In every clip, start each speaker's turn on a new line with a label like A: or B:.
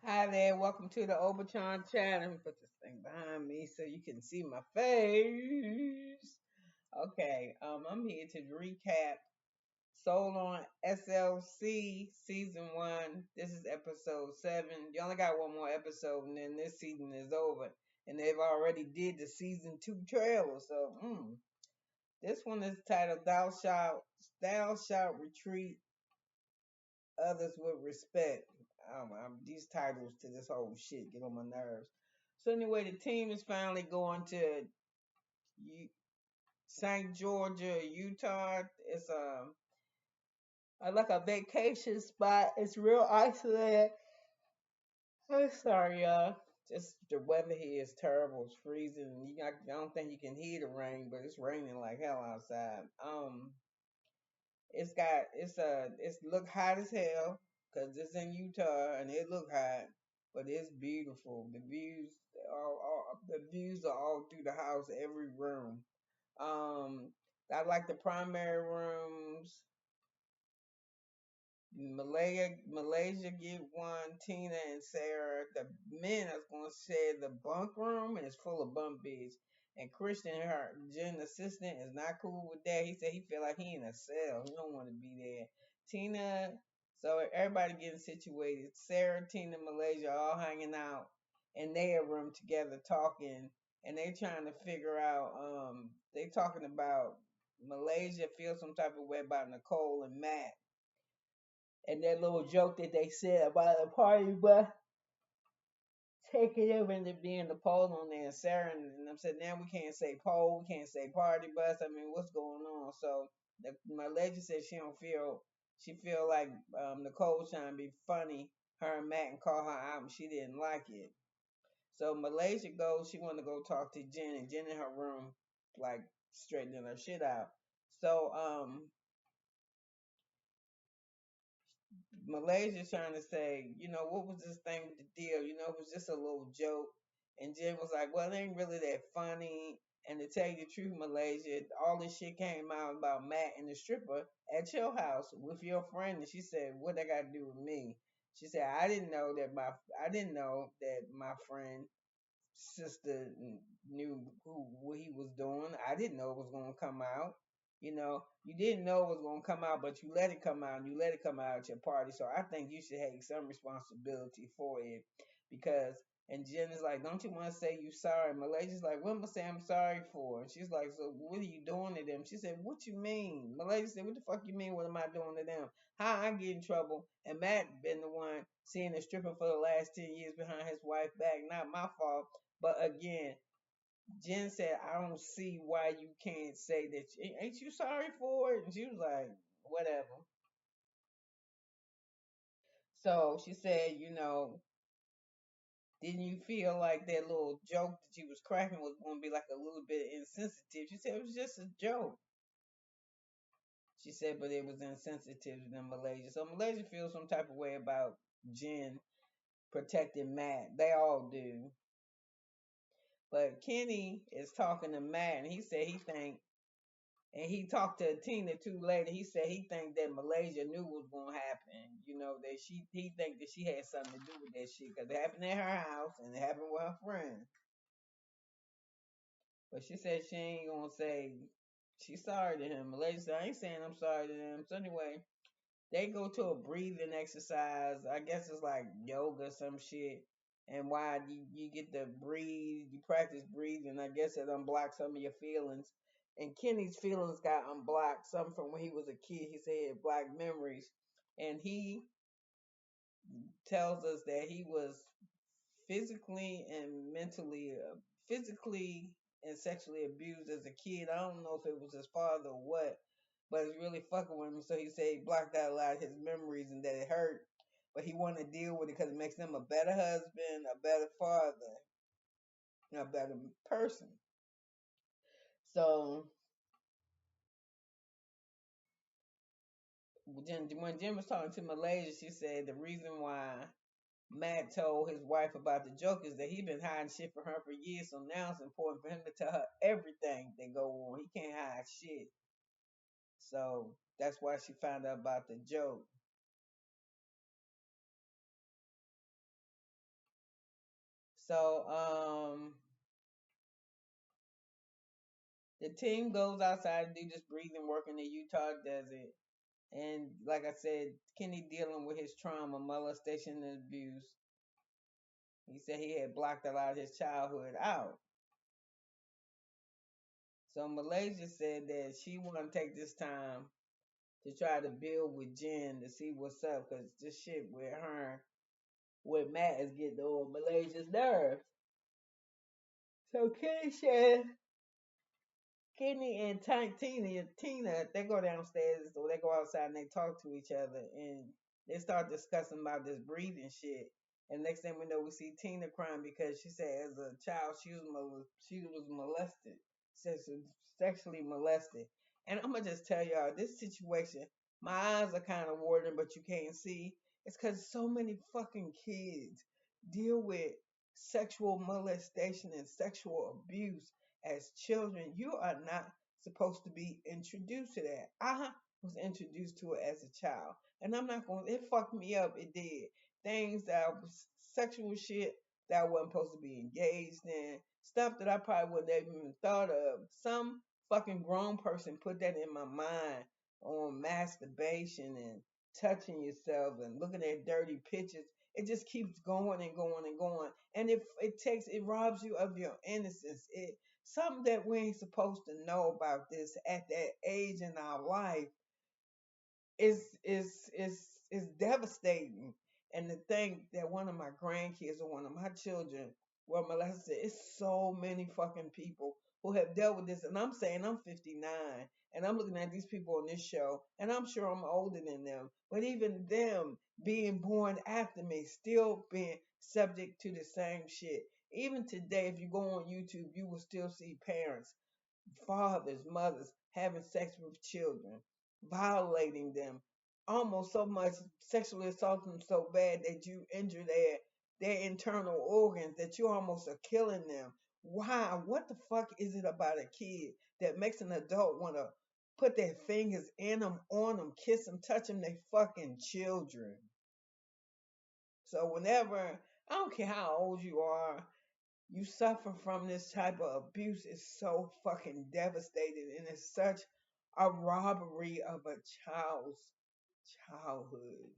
A: Hi there, welcome to the Obachanchatter. Let me put this thing behind me so you can see my face. Okay, I'm here to recap Soul on SLC season one. This is episode 7. You only got one more episode, and then this season is over. And they've already did the season 2 trailer. So, this one is titled Thou Shalt Retreat Others with Respect. These titles to this whole shit get on my nerves. So anyway, the team is finally going to St. Georgia, Utah. It's like a vacation spot. It's real isolated. I'm sorry, y'all. Just the weather here is terrible. It's freezing. I don't think you can hear the rain, but it's raining like hell outside. It's look hot as hell because it's in Utah and it look hot, but it's beautiful. The views are all through the house, every room. Um, I like the primary rooms. Malaysia get one. Tina and Sarah. The men is gonna share the bunk room and it's full of bunk beds. And Christian, her Jen assistant, is not cool with that. He said he feel like he in a cell. He don't want to be there. Tina, so everybody getting situated. Sarah, Tina, Malaysia all hanging out in their room together talking, and they trying to figure out. They talking about Malaysia feels some type of way about Nicole and Matt and that little joke that they said about the party bus taking them into being the pole on there. And Sarah and them said, now we can't say pole, we can't say party bus. I mean, what's going on? So my lady said she feel like Nicole trying to be funny, her and Matt, and call her out, and she didn't like it. So Malaysia goes, she wanted to go talk to Jen, and Jen in her room, like straightening her shit out. So Malaysia trying to say, what was this thing with the deal? It was just a little joke. And Jen was like, well, it ain't really that funny. And to tell you the truth, Malaysia, all this shit came out about Matt and the stripper at your house with your friend. And she said, what that got to do with me? She said, I didn't know that my friend sister knew what he was doing. I didn't know it was gonna come out. You didn't know it was gonna come out, but you let it come out, and you let it come out at your party. So I think you should take some responsibility for it, because. And Jen is like, don't you want to say you sorry? Malaysia's like, what am I saying I'm sorry for? And she's like, so what are you doing to them? She said, what you mean? Malaysia said, what the fuck you mean? What am I doing to them? How I get in trouble? And Matt been the one seeing the stripper for the last 10 years behind his wife back. Not my fault. But again, Jen said, I don't see why you can't say that. Ain't you sorry for it? And she was like, whatever. So she said, didn't you feel like that little joke that you was cracking was going to be like a little bit insensitive? She said, it was just a joke. She said, but it was insensitive to Malaysia. So Malaysia feels some type of way about Jen protecting Matt. They all do. But Kenny is talking to Matt, and he said he think and he talked to Tina too later. He said he think that Malaysia knew what was gonna happen. That he think that she had something to do with that shit because it happened at her house and it happened with her friend. But she said she ain't gonna say she's sorry to him. Malaysia said I ain't saying I'm sorry to them. So anyway, they go to a breathing exercise. I guess it's like yoga, some shit. And why you get to breathe, you practice breathing. I guess it unblocks some of your feelings. And Kenny's feelings got unblocked, some from when he was a kid. He said he had black memories. And he tells us that he was physically and mentally, physically and sexually abused as a kid. I don't know if it was his father or what, but it's really fucking with him. So he said he blocked out a lot of his memories and that it hurt, but he wanted to deal with it because it makes him a better husband, a better father, and a better person. So when Jim was talking to Malaysia, she said the reason why Matt told his wife about the joke is that he been hiding shit from her for years. So now it's important for him to tell her everything that go on. He can't hide shit. So that's why she found out about the joke. So the team goes outside and do this breathing work in the Utah desert. And like I said, Kenny dealing with his trauma, molestation and abuse. He said he had blocked a lot of his childhood out. So Malaysia said that she want to take this time to try to build with Jen to see what's up, because this shit with her, with Matt, is getting on Malaysia's nerves. So Kenny said, Kenny and Tina, they go downstairs or they go outside and they talk to each other and they start discussing about this breathing shit. And next thing we know, we see Tina crying because she said as a child she was molested, sexually molested. And I'm gonna just tell y'all this situation. My eyes are kind of watering, but you can't see. It's because so many fucking kids deal with sexual molestation and sexual abuse as children. You are not supposed to be introduced to that. I was introduced to it as a child, and I'm not going. It fucked me up. It did things that was sexual shit that I wasn't supposed to be engaged in. Stuff that I probably wouldn't have even thought of. Some fucking grown person put that in my mind on masturbation and touching yourself and looking at dirty pictures. It just keeps going and going and going, and it robs you of your innocence. It something that we ain't supposed to know about this at that age in our life is devastating. And to think that one of my grandkids or one of my children were molested, it's so many fucking people who have dealt with this. And I'm saying I'm 59 and I'm looking at these people on this show and I'm sure I'm older than them. But even them being born after me, still being subject to the same shit. Even today, if you go on YouTube, you will still see parents, fathers, mothers having sex with children, violating them, almost so much sexually assaulting them so bad that you injure their internal organs that you almost are killing them. Why? What the fuck is it about a kid that makes an adult want to put their fingers in them, on them, kiss them, touch them? They fucking children. So whenever, I don't care how old you are, you suffer from this type of abuse is so fucking devastating, and it's such a robbery of a child's childhood.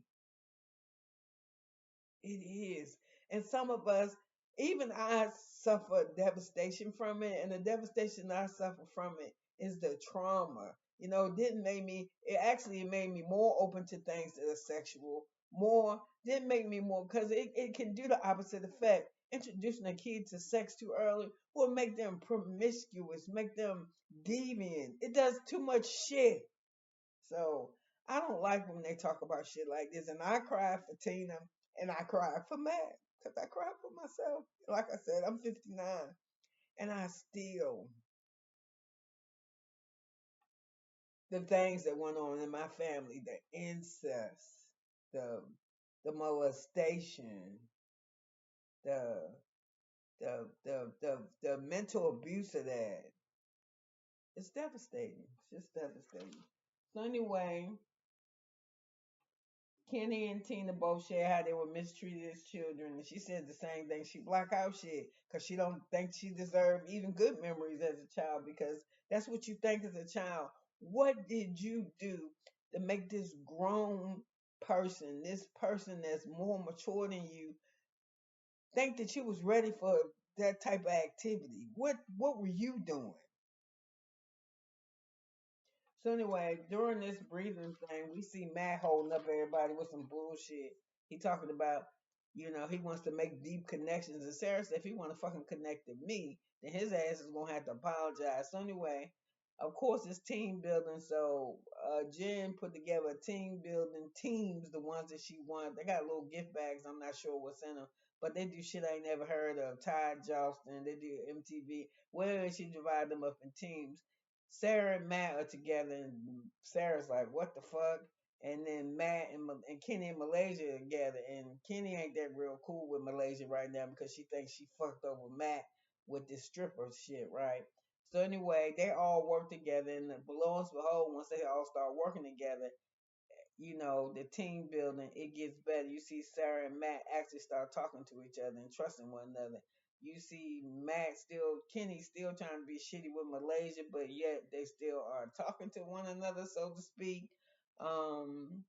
A: It is. And some of us, even I suffer devastation from it, and the devastation I suffer from it is the trauma. It didn't make me, it actually made me more open to things that are sexual. More, didn't make me more, because it can do the opposite effect. Introducing a kid to sex too early will make them promiscuous, make them deviant. It does too much shit. So I don't like when they talk about shit like this. And I cried for Tina and I cried for Matt because I cried for myself. Like I said, I'm 59 and I still, the things that went on in my family, the incest, the the molestation, the the mental abuse of that, it's devastating. It's just devastating. So anyway, Kenny and Tina both shared how they were mistreated as children, and she said the same thing. She block out shit because she don't think she deserved even good memories as a child because that's what you think as a child. What did you do to make this grown person, this person that's more mature than you, think that you was ready for that type of activity? What were you doing? So anyway, during this breathing thing, we see Matt holding up everybody with some bullshit. He talking about, he wants to make deep connections. And Sarah said if he want to fucking connect to me, then his ass is gonna have to apologize. So anyway, of course it's team building. So Jen put together a team building teams, the ones that she wants. They got little gift bags. I'm not sure what's in them, but they do shit I ain't never heard of. Tide Jostin, they do MTV. Well, she divide them up in teams. Sarah and Matt are together, and Sarah's like, "What the fuck?" And then Matt and Kenny and Malaysia are together, and Kenny ain't that real cool with Malaysia right now because she thinks she fucked over Matt with this stripper shit, right? So anyway, they all work together, and below us behold, once they all start working together, the team building, it gets better. You see Sarah and Matt actually start talking to each other and trusting one another. You see Kenny still trying to be shitty with Malaysia, but yet they still are talking to one another, so to speak. Um,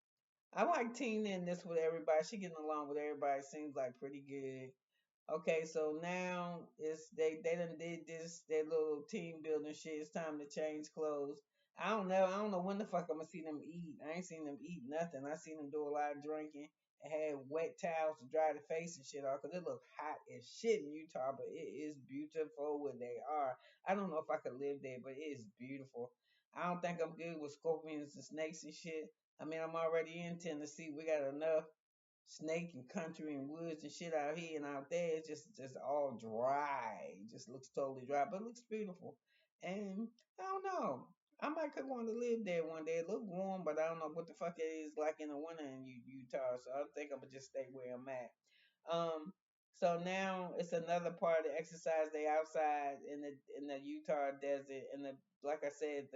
A: I like Tina in this with everybody. She getting along with everybody. Seems like pretty good. Okay, so now they done did this their little team building shit. It's time to change clothes. I don't know. I don't know when the fuck I'm gonna see them eat. I ain't seen them eat nothing. I seen them do a lot of drinking and had wet towels to dry the face and shit off because it look hot as shit in Utah, but it is beautiful where they are. I don't know if I could live there, but it is beautiful. I don't think I'm good with scorpions and snakes and shit. I mean, I'm already in Tennessee. We got enough snake and country and woods and shit out here and out there. It's just all dry. It just looks totally dry, but it looks beautiful. And I don't know. I might could want to live there one day. It look warm, but I don't know what the fuck it is like in the winter in Utah. So I think I'm gonna just stay where I'm at. So now it's another part of the exercise. They outside in the Utah desert, and like I said,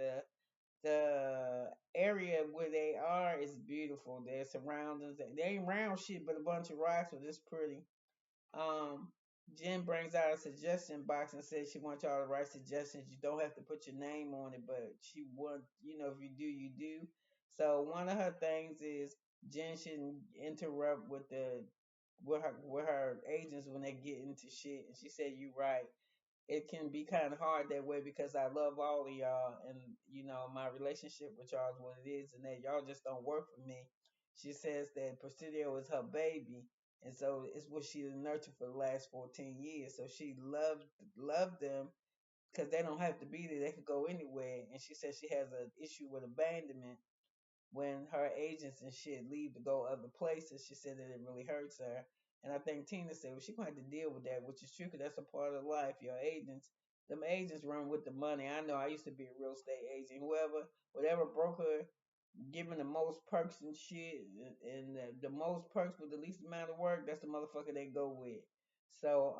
A: the area where they are is beautiful. Their surroundings, they ain't round shit, but a bunch of rocks, but it's pretty. Um, Jen brings out a suggestion box and says she wants y'all to write suggestions. You don't have to put your name on it, but she wants, if you do, you do. So one of her things is Jen shouldn't interrupt with her agents when they get into shit. And she said, "You right, it can be kind of hard that way because I love all of y'all, and my relationship with y'all is what it is, and that y'all just don't work for me." She says that Presidio is her baby, and so it's what she nurtured for the last 14 years. So she loved them because they don't have to be there; they could go anywhere. And she says she has an issue with abandonment when her agents and shit leave to go other places. She said that it really hurts her. And I think Tina said, well, she gonna have to deal with that, which is true, because that's a part of life. Them agents run with the money. I know I used to be a real estate agent. Whatever broker giving the most perks and shit, and the most perks with the least amount of work, that's the motherfucker they go with. So,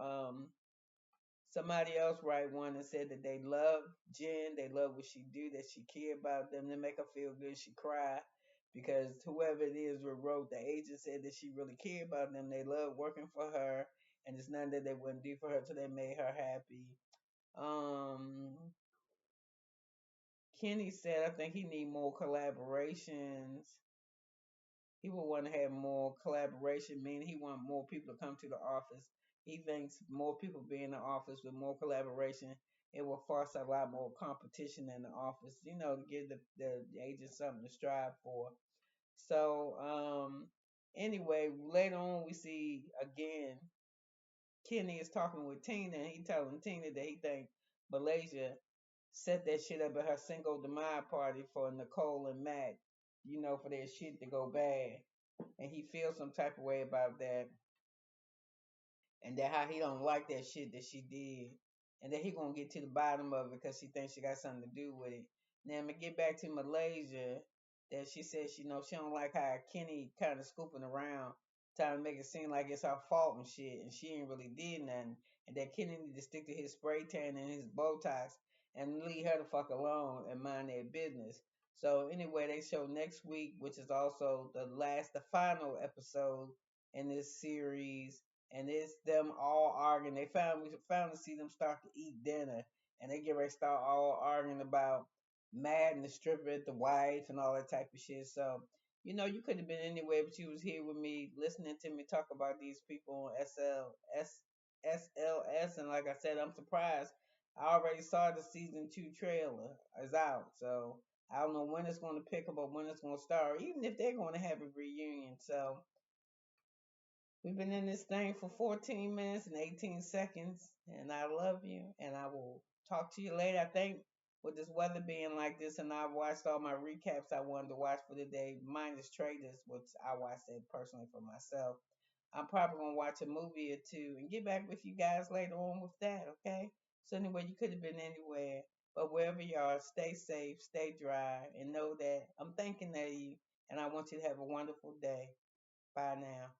A: somebody else write one and said that they love Jen, they love what she do, that she care about them, they make her feel good, she cry. Because whoever it is who wrote, the agent said that she really care about them, they love working for her, and it's nothing that they wouldn't do for her till they made her happy. Um, Kenny said I think he need more collaborations. He would want to have more collaboration, meaning he want more people to come to the office. He thinks more people be in the office with more collaboration, it will force a lot more competition in the office, to give the agent something to strive for. So, anyway, later on we see again Kenny is talking with Tina, and he telling Tina that he think Malaysia set that shit up at her single demise party for Nicole and Matt, for their shit to go bad. And he feels some type of way about that, and that how he don't like that shit that she did, and that he gonna get to the bottom of it because she thinks she got something to do with it. Now I'm gonna get back to Malaysia. That she says she don't like how Kenny kind of scooping around, trying to make it seem like it's her fault and shit, and she ain't really did nothing, and that Kenny need to stick to his spray tan and his Botox and leave her the fuck alone and mind their business. So anyway, they show next week, which is also the final episode in this series, and it's them all arguing. We found to see them start to eat dinner, and they get ready to start all arguing about Mad and the stripper at the wife and all that type of shit. So, you could have been anywhere, but you was here with me, listening to me talk about these people on SLS, and like I said, I'm surprised. I already saw the season 2 trailer is out, so I don't know when it's going to pick up or when it's going to start, or even if they're going to have a reunion. So we've been in this thing for 14 minutes and 18 seconds, and I love you, and I will talk to you later. I think with this weather being like this, and I've watched all my recaps I wanted to watch for the day, minus Traders, which I watched it personally for myself. I'm probably going to watch a movie or two and get back with you guys later on with that, okay? So anyway, you could have been anywhere, but wherever you are, stay safe, stay dry, and know that I'm thinking of you, and I want you to have a wonderful day. Bye now.